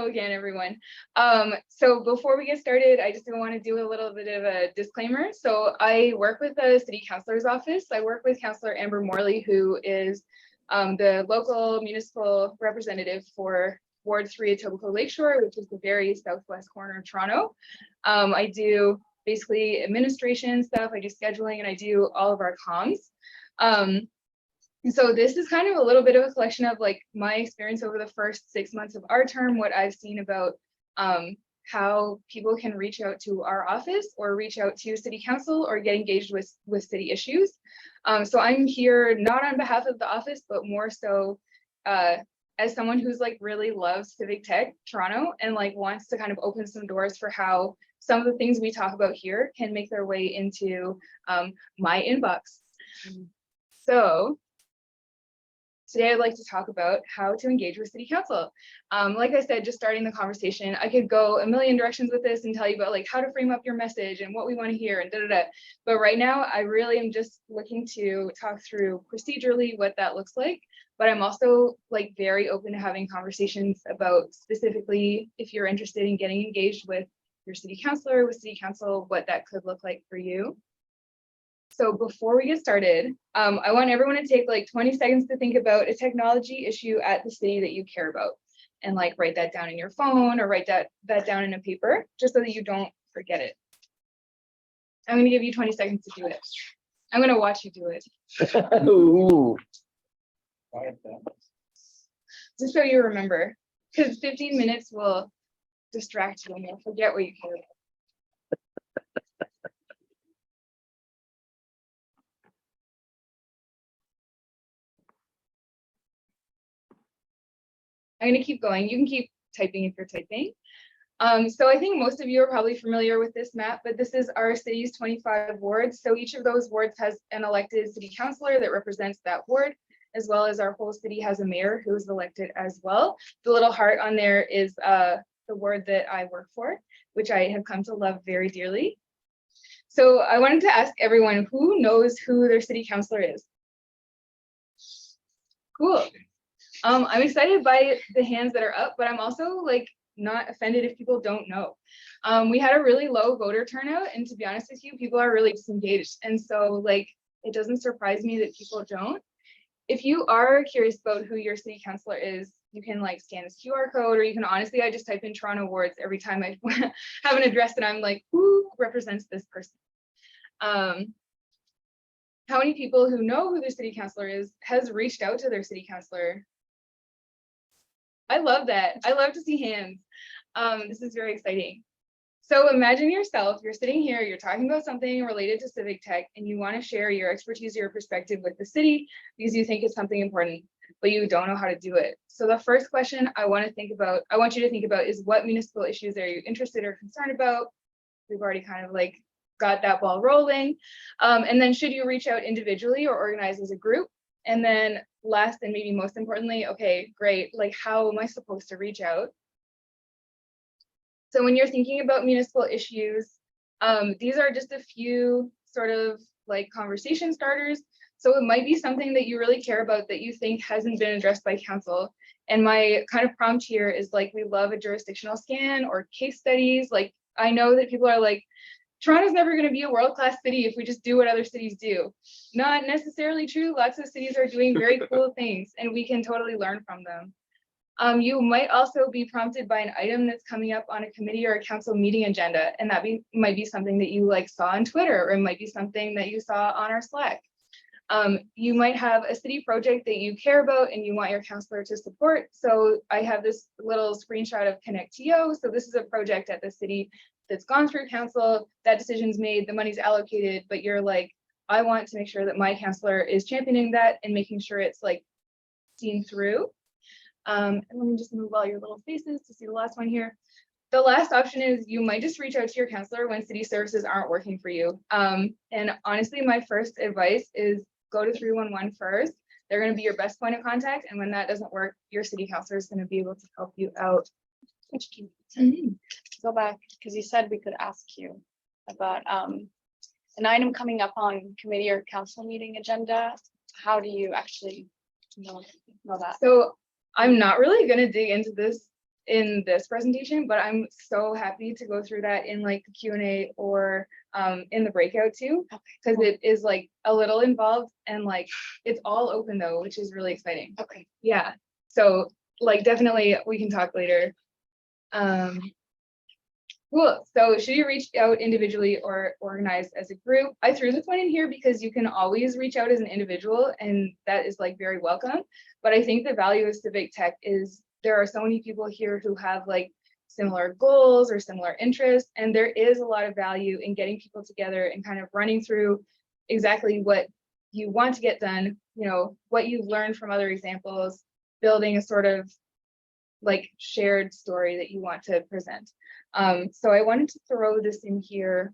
Hello again, everyone. So before we get started, I just want to do a little bit of a disclaimer. So I work with the City Councillor's office. I work with Councillor Amber Morley, who is the local municipal representative for Ward 3 Etobicoke Lakeshore, which is the very southwest corner of Toronto. I do basically administration stuff, I do scheduling, and I do all of our comms. So this is kind of a little bit of a collection of like my experience over the first 6 months of our term, what I've seen about how people can reach out to our office or reach out to City Council or get engaged with city issues. So I'm here not on behalf of the office, but more so as someone who's like really loves Civic Tech Toronto and like wants to kind of open some doors for how some of the things we talk about here can make their way into my inbox. So today I'd like to talk about how to engage with City Council. Like I said, just starting the conversation, I could go a million directions with this and tell you about like how to frame up your message and what we want to hear and da-da-da. But right now, I really am just looking to talk through procedurally what that looks like. But I'm also like very open to having conversations about specifically if you're interested in getting engaged with your City Councillor, with City Council, what that could look like for you. So before we get started, I want everyone to take like 20 seconds to think about a technology issue at the city that you care about and like write that down in your phone or write that down in a paper just so that you don't forget it. I'm going to give you 20 seconds to do it. I'm going to watch you do it. Ooh. Just so you remember, because 15 minutes will distract you and you'll forget what you care about. I'm going to keep going. You can keep typing if you're typing. So I think most of you are probably familiar with this map, but this is our city's 25 wards. So each of those wards has an elected city councillor that represents that ward, as well as our whole city has a mayor who is elected as well. The little heart on there is the ward that I work for, which I have come to love very dearly. So I wanted to ask everyone who knows who their city councillor is. Cool. I'm excited by the hands that are up, but I'm also like not offended if people don't know. We had a really low voter turnout, and to be honest with you, people are really disengaged. And so like, it doesn't surprise me that people don't. If you are curious about who your city councillor is, you can like scan this QR code, or you can honestly, I just type in Toronto wards every time I have an address and I'm like, who represents this person? How many people who know who their city councillor is has reached out to their city councillor? I love that. I love to see hands. This is very exciting. So imagine yourself, you're sitting here, you're talking about something related to civic tech, and you want to share your expertise, your perspective with the city because you think it's something important, but you don't know how to do it. So the first question I want you to think about is what municipal issues are you interested or concerned about? We've already kind of like got that ball rolling. And then should you reach out individually or organize as a group? And then last and maybe most importantly, okay, great, like how am I supposed to reach out? So when you're thinking about municipal issues, these are just a few sort of like conversation starters. So it might be something that you really care about that you think hasn't been addressed by council. And my kind of prompt here is like, we love a jurisdictional scan or case studies. Like, I know that people are like, Toronto's never going to be a world-class city if we just do what other cities do. Not necessarily true. Lots of cities are doing very cool things and we can totally learn from them. You might also be prompted by an item that's coming up on a committee or a council meeting agenda, and that might be something that you like saw on Twitter, or it might be something that you saw on our Slack. You might have a city project that you care about and you want your councillor to support. So I have this little screenshot of Connect-TO. So this is a project at the city that's gone through council, that decision's made, the money's allocated, but you're like, I want to make sure that my councillor is championing that and making sure it's like seen through. And let me just move all your little faces to see the last one here. The last option is you might just reach out to your councillor when city services aren't working for you. And honestly, my first advice is go to 311 first. They're going to be your best point of contact. And when that doesn't work, your city councillor is going to be able to help you out. Go back because you said we could ask you about an item coming up on committee or council meeting agenda. How do you actually know that? So I'm not really going to dig into this in this presentation, but I'm so happy to go through that in like the Q&A or in the breakout too, because it is like a little involved and like it's all open though, which is really exciting. Okay. Yeah, so like definitely we can talk later. Cool. So should you reach out individually or organize as a group? I threw this one in here because you can always reach out as an individual and that is like very welcome. But I think the value of Civic Tech is there are so many people here who have like similar goals or similar interests. And there is a lot of value in getting people together and kind of running through exactly what you want to get done, you know, what you've learned from other examples, building a sort of like shared story that you want to present. So I wanted to throw this in here.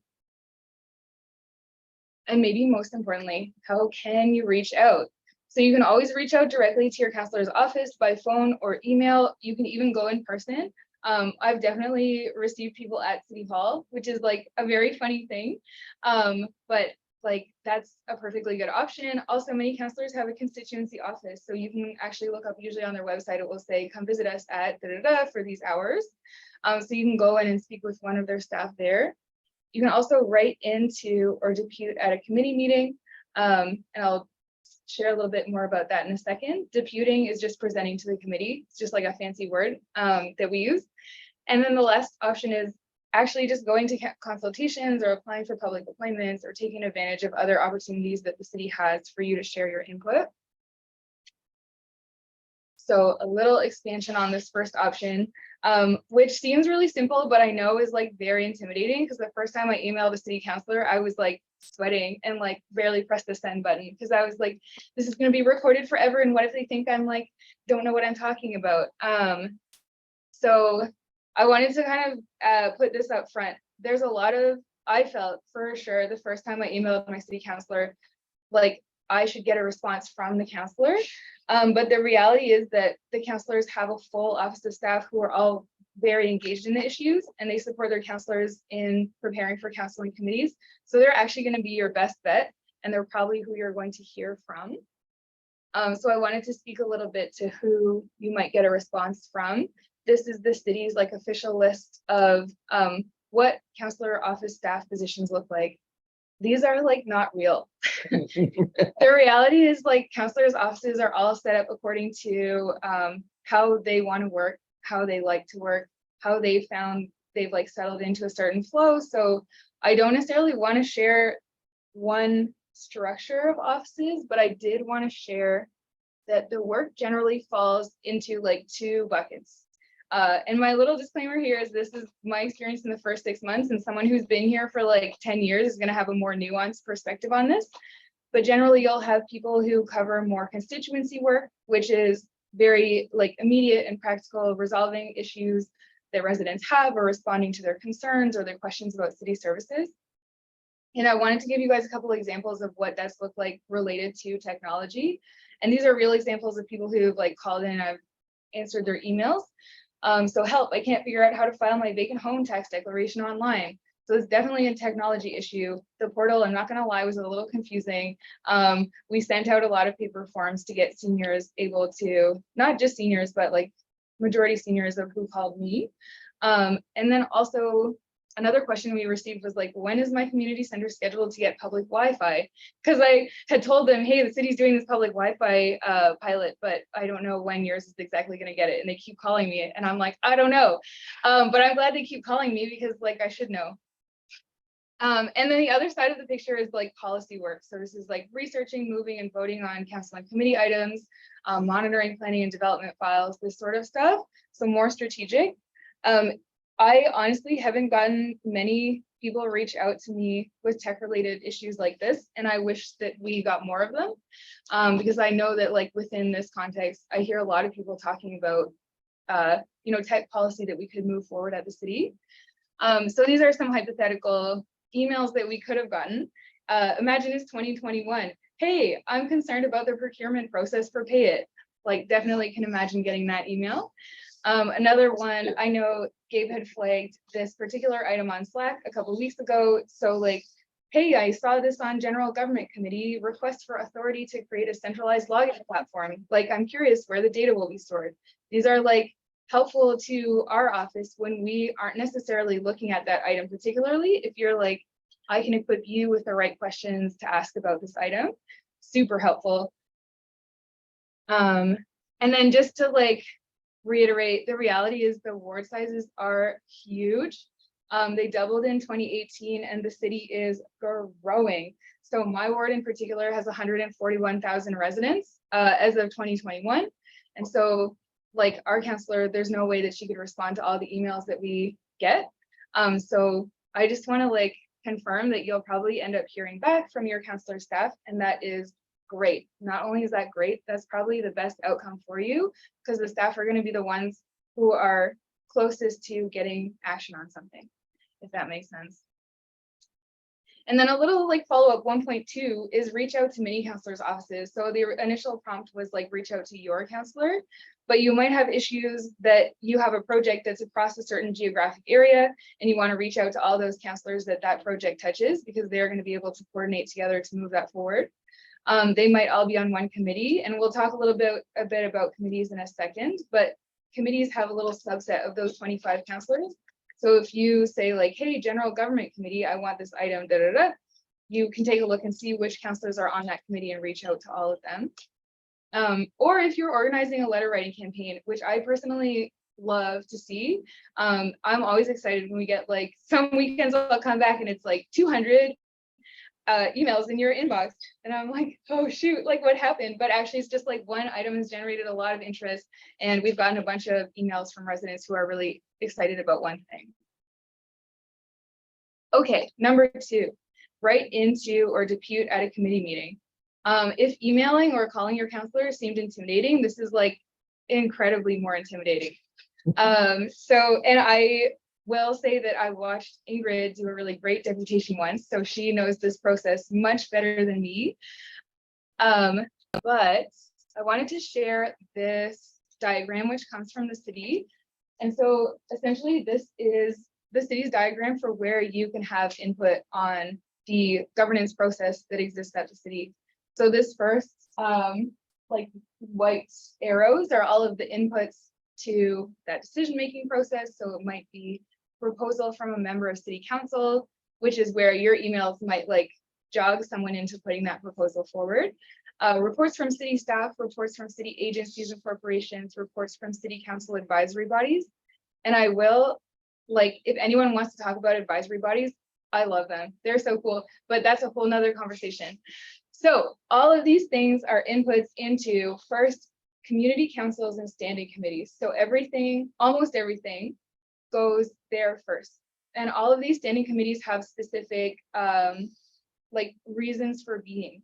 And maybe most importantly, how can you reach out? So you can always reach out directly to your councillor's office by phone or email. You can even go in person. I've definitely received people at City Hall, which is like a very funny thing. But like that's a perfectly good option. Also, many councillors have a constituency office. So you can actually look up, usually on their website, it will say, come visit us at for these hours. So you can go in and speak with one of their staff there. You can also write into or depute at a committee meeting. And I'll share a little bit more about that in a second. Deputing is just presenting to the committee. It's just like a fancy word that we use. And then the last option is actually just going to consultations or applying for public appointments or taking advantage of other opportunities that the city has for you to share your input. So a little expansion on this first option, which seems really simple, but I know is like very intimidating because the first time I emailed a city councillor, I was like sweating and like barely pressed the send button because I was like, this is going to be recorded forever. And what if they think I'm like, don't know what I'm talking about? So I wanted to kind of put this up front. There's a lot of, I felt for sure the first time I emailed my city councillor, like I should get a response from the councillor. But the reality is that the councillors have a full office of staff who are all very engaged in the issues and they support their councillors in preparing for counseling committees. So they're actually going to be your best bet and they're probably who you're going to hear from. So I wanted to speak a little bit to who you might get a response from. This is the city's like official list of what councillor office staff positions look like. These are like not real. The reality is like councillors' offices are all set up according to how they want to work, how they like to work, how they found they've like settled into a certain flow. So I don't necessarily want to share one structure of offices, but I did want to share that the work generally falls into like two buckets. And my little disclaimer here is this is my experience in the first 6 months, and someone who's been here for like 10 years is going to have a more nuanced perspective on this. But generally, you'll have people who cover more constituency work, which is very like immediate and practical, resolving issues that residents have or responding to their concerns or their questions about city services. And I wanted to give you guys a couple of examples of what that's looked like related to technology. And these are real examples of people who've like called in, I've answered their emails. So help, I can't figure out how to file my vacant home tax declaration online. So it's definitely a technology issue. The portal, I'm not gonna lie, was a little confusing. We sent out a lot of paper forms to get seniors able to, not just seniors, but like majority seniors of who called me. And then also another question we received was like, when is my community center scheduled to get public Wi-Fi? Because I had told them, hey, the city's doing this public Wi-Fi pilot, but I don't know when yours is exactly going to get it. And they keep calling me and I'm like, I don't know. But I'm glad they keep calling me because like I should know. And then the other side of the picture is like policy work. So this is like researching, moving and voting on council and committee items, monitoring planning and development files, this sort of stuff. So more strategic. I honestly haven't gotten many people reach out to me with tech related issues like this. And I wish that we got more of them because I know that like within this context, I hear a lot of people talking about, you know, tech policy that we could move forward at the city. So these are some hypothetical emails that we could have gotten. Imagine it's 2021. Hey, I'm concerned about the procurement process for Pay It. Like definitely can imagine getting that email. Another one, I know Gabe had flagged this particular item on Slack a couple of weeks ago. So like, hey, I saw this on General Government Committee, request for authority to create a centralized login platform. Like, I'm curious where the data will be stored. These are like helpful to our office when we aren't necessarily looking at that item particularly. If you're like, I can equip you with the right questions to ask about this item, super helpful. And then just to like reiterate, the reality is the ward sizes are huge. They doubled in 2018 and the city is growing. So my ward in particular has 141,000 residents as of 2021. And so like our counselor, there's no way that she could respond to all the emails that we get. So I just want to like confirm that you'll probably end up hearing back from your counselor staff, and that is great. Not only is that great, that's probably the best outcome for you, because the staff are going to be the ones who are closest to getting action on something, if that makes sense. And then a little like follow-up 1.2 is reach out to many counselors' offices. So the initial prompt was like reach out to your counselor, but you might have issues that you have a project that's across a certain geographic area and you want to reach out to all those counselors that that project touches, because they're going to be able to coordinate together to move that forward. They might all be on one committee, and we'll talk a bit about committees in a second, but committees have a little subset of those 25 counselors. So if you say like, hey, general government committee, I want this item, you can take a look and see which counselors are on that committee and reach out to all of them. Or if you're organizing a letter writing campaign, which I personally love to see, I'm always excited when we get like some weekends I'll come back and it's like 200 emails in your inbox, and I'm like, oh shoot, like what happened? But actually it's just like one item has generated a lot of interest, and we've gotten a bunch of emails from residents who are really excited about one thing. Okay, number 2, write into or depute at a committee meeting. If emailing or calling your counselor seemed intimidating, this is like incredibly more intimidating. And I will say that I watched Ingrid do a really great deputation once, so she knows this process much better than me. But I wanted to share this diagram, which comes from the city. And so essentially this is the city's diagram for where you can have input on the governance process that exists at the city. So this first like white arrows are all of the inputs to that decision-making process. So it might be proposal from a member of city council, which is where your emails might like jog someone into putting that proposal forward. Reports from city staff, reports from city agencies and corporations, reports from city council advisory bodies. And I will, like, if anyone wants to talk about advisory bodies, I love them. They're so cool, but that's a whole nother conversation. So all of these things are inputs into first community councils and standing committees. So everything, almost everything goes there first. And all of these standing committees have specific like reasons for being,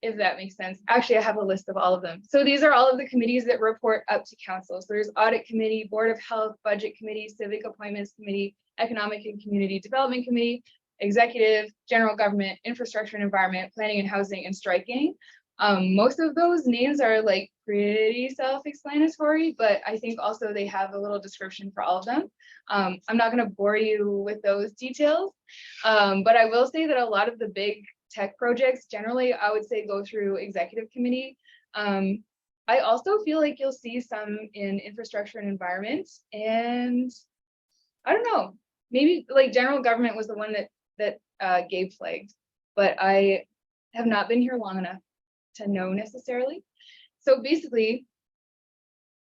if that makes sense. Actually, I have a list of all of them. So these are all of the committees that report up to council. So there's audit committee, board of health, budget committee, civic appointments committee, economic and community development committee, executive, general government, infrastructure and environment, planning and housing, and striking. Most of those names are like pretty self-explanatory, but I think also they have a little description for all of them. I'm not going to bore you with those details, but I will say that a lot of the big tech projects generally, I would say, go through executive committee. I also feel like you'll see some in infrastructure and environment, and I don't know, maybe like general government was the one that Gabe flagged, but I have not been here long enough to know necessarily. So basically,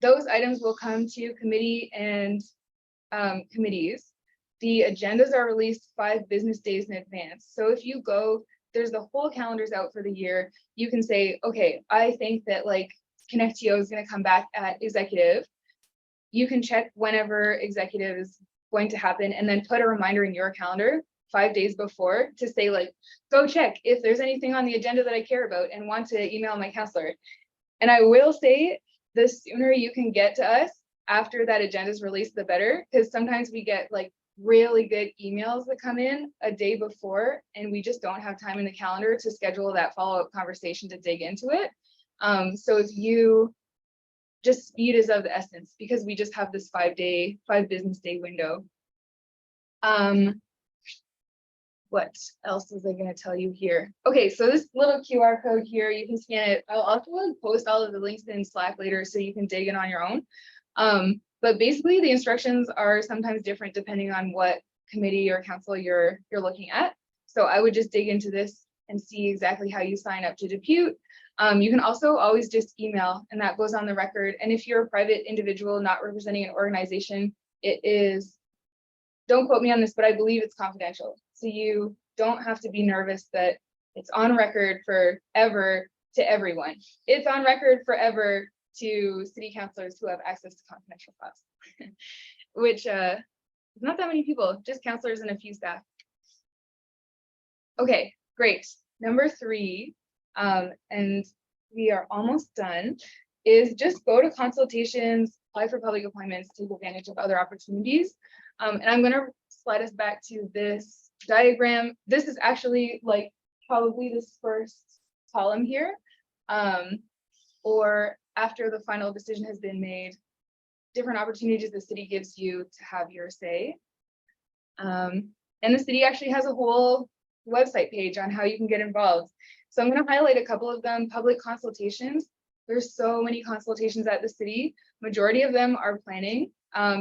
those items will come to committee and committees. The agendas are released 5 business days in advance. So if you go, there's the whole calendars out for the year. You can say, okay, I think that like ConnectTO is going to come back at executive. You can check whenever executive is going to happen and then put a reminder in your calendar 5 days before to say like, go check if there's anything on the agenda that I care about and want to email my counselor. And I will say the sooner you can get to us after that agenda is released, the better, because sometimes we get like really good emails that come in a day before and we just don't have time in the calendar to schedule that follow-up conversation to dig into it. So if you just, speed is of the essence because we just have this 5 business day window. What else was I going to tell you here? Okay, so this little QR code here, you can scan it. I'll also post all of the links in Slack later so you can dig in on your own. But basically the instructions are sometimes different depending on what committee or council you're looking at. So I would just dig into this and see exactly how you sign up to depute. You can also always just email, and that goes on the record. And if you're a private individual not representing an organization, it is, don't quote me on this, but I believe it's confidential. So you don't have to be nervous that it's on record forever to everyone. It's on record forever to city councillors who have access to confidential files, which not that many people, just councillors and a few staff. Okay, great. Number 3, and we are almost done, is just go to consultations, apply for public appointments, take advantage of other opportunities. And I'm gonna slide us back to this diagram. This is actually like probably this first column here, or after the final decision has been made, different opportunities the city gives you to have your say. And the city actually has a whole website page on how you can get involved. So I'm going to highlight a couple of them. Public consultations. There's so many consultations at the city. Majority of them are planning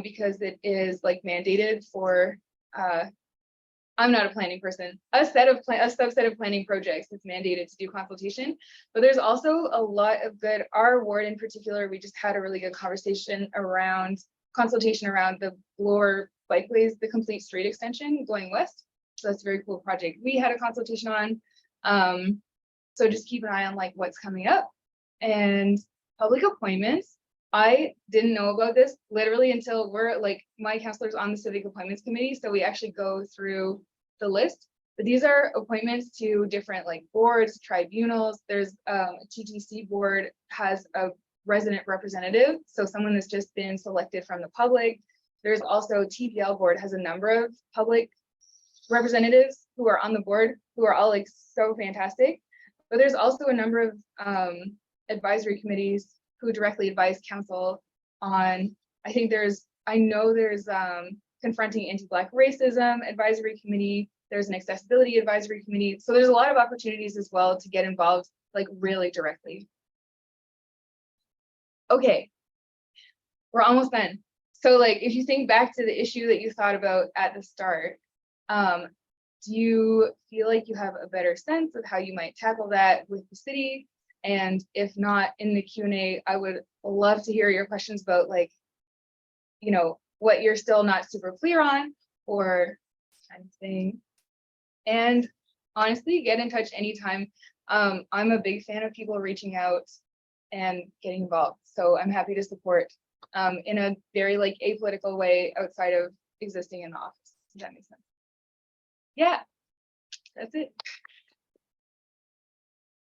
because it is like mandated for, I'm not a planning person, a subset of planning projects is mandated to do consultation. But there's also a lot of good, our ward in particular, we just had a really good conversation around consultation around the Bloor bikeways, the complete street extension going west. So that's a very cool project we had a consultation on. So just keep an eye on like what's coming up. And public appointments, I didn't know about this literally until we're like, my counselor's on the civic appointments committee, so we actually go through the list. But these are appointments to different like boards, tribunals. There's a TTC board has a resident representative, so someone that's just been selected from the public. There's also TPL board has a number of public representatives who are on the board who are all like so fantastic. But there's also a number of advisory committees who directly advise council on, I know there's confronting anti-Black racism advisory committee, there's an accessibility advisory committee. So there's a lot of opportunities as well to get involved like really directly. Okay, we're almost done. So like, if you think back to the issue that you thought about at the start, do you feel like you have a better sense of how you might tackle that with the city? And if not, in the Q&A, I would love to hear your questions about like, you know, what you're still not super clear on or kind of thing. And honestly, get in touch anytime. I'm a big fan of people reaching out and getting involved. So I'm happy to support in a very like apolitical way outside of existing in the office. Does that make sense? Yeah, that's it.